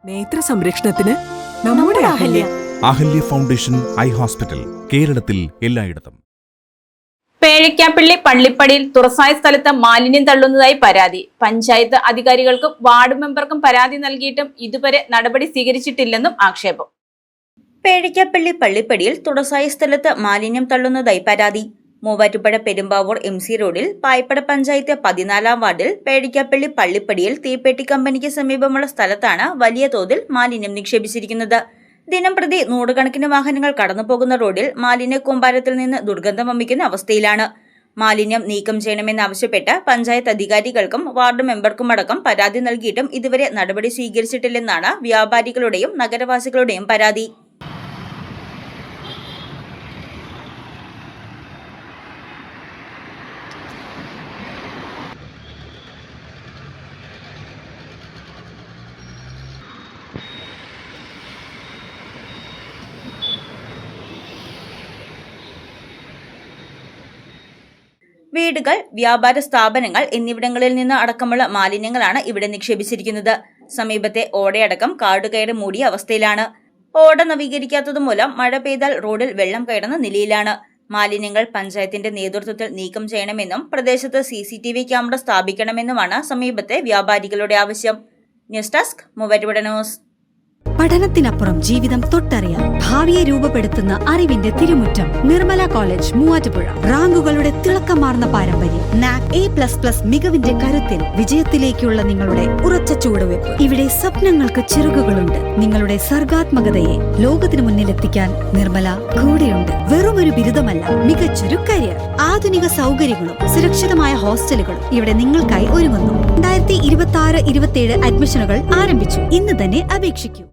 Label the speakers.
Speaker 1: നേത്ര സംരക്ഷണത്തിന് നമ്മുടെ Ahalya.
Speaker 2: Ahalya foundation eye hospital, കേരളത്തിൽ എല്ലായിടത്തും.
Speaker 3: പേഴിക്കാപ്പള്ളി പള്ളിപ്പടിയിൽ തുറസായ സ്ഥലത്ത് മാലിന്യം തള്ളുന്നതായി പരാതി. പഞ്ചായത്ത് അധികാരികൾക്കും വാർഡ് മെമ്പർക്കും പരാതി നൽകിയിട്ടും ഇതുവരെ നടപടി സ്വീകരിച്ചിട്ടില്ലെന്നും ആക്ഷേപം.
Speaker 4: പേഴിക്കാപ്പള്ളി പള്ളിപ്പടിയിൽ തുറസായ സ്ഥലത്ത് മാലിന്യം തള്ളുന്നതായി പരാതി. മൂവാറ്റുപുഴ പെരുമ്പാവൂർ MC റോഡിൽ പായ്പട പഞ്ചായത്ത് 14-ാം വാർഡിൽ പേഴിക്കാപ്പള്ളി പള്ളിപ്പടിയിൽ തീപ്പെട്ടി കമ്പനിക്ക് സമീപമുള്ള സ്ഥലത്താണ് വലിയ തോതിൽ മാലിന്യം നിക്ഷേപിച്ചിരിക്കുന്നത്. ദിനംപ്രതി നൂറുകണക്കിന് വാഹനങ്ങൾ കടന്നുപോകുന്ന റോഡിൽ മാലിന്യ കൂമ്പാരത്തിൽ നിന്ന് ദുർഗന്ധം വമിക്കുന്ന അവസ്ഥയിലാണ്. മാലിന്യം നീക്കം ചെയ്യണമെന്നാവശ്യപ്പെട്ട് പഞ്ചായത്ത് അധികാരികൾക്കും വാർഡ് മെമ്പർക്കുമടക്കം പരാതി നൽകിയിട്ടും ഇതുവരെ നടപടി സ്വീകരിച്ചിട്ടില്ലെന്നാണ് വ്യാപാരികളുടെയും നഗരവാസികളുടെയും പരാതി. വീടുകൾ, വ്യാപാര സ്ഥാപനങ്ങൾ എന്നിവിടങ്ങളിൽ നിന്ന് അടക്കമുള്ള മാലിന്യങ്ങളാണ് ഇവിടെ നിക്ഷേപിച്ചിരിക്കുന്നത്. സമീപത്തെ ഓടയടക്കം കാടുകയറി മൂടിയ അവസ്ഥയിലാണ്. ഓട നവീകരിക്കാത്തതുമൂലം മഴ പെയ്താൽ റോഡിൽ വെള്ളം കയറുന്ന നിലയിലാണ്. മാലിന്യങ്ങൾ പഞ്ചായത്തിന്റെ നേതൃത്വത്തിൽ നീക്കം ചെയ്യണമെന്നും പ്രദേശത്ത് CCTV ക്യാമറ സ്ഥാപിക്കണമെന്നുമാണ് സമീപത്തെ വ്യാപാരികളുടെ ആവശ്യം. News desk, Muvattupuzha news.
Speaker 5: പഠനത്തിനപ്പുറം ജീവിതം തൊട്ടറിയാം. ഭാവിയെ രൂപപ്പെടുത്തുന്ന അറിവിന്റെ തിരുമുറ്റം നിർമ്മല കോളേജ് മൂവാറ്റുപുഴ. റാങ്കുകളുടെ തിളക്കമാർന്ന പാരമ്പര്യം. NAC A++ മികവിന്റെ കരുത്തിൽ വിജയത്തിലേക്കുള്ള നിങ്ങളുടെ ഉറച്ച ചുവടുവെപ്പ്. ഇവിടെ സ്വപ്നങ്ങൾക്ക് ചിറകുകളുണ്ട്. നിങ്ങളുടെ സർഗാത്മകതയെ ലോകത്തിന് മുന്നിലെത്തിക്കാൻ നിർമ്മല കൂടെയുണ്ട്. വെറുമൊരു ബിരുദമല്ല, മികച്ചൊരു കരിയർ. ആധുനിക സൗകര്യങ്ങളും സുരക്ഷിതമായ ഹോസ്റ്റലുകളും ഇവിടെ നിങ്ങൾക്കായി ഒരുങ്ങുന്നു. 2026-27 അഡ്മിഷനുകൾ ആരംഭിച്ചു. ഇന്ന് തന്നെ അപേക്ഷിക്കൂ.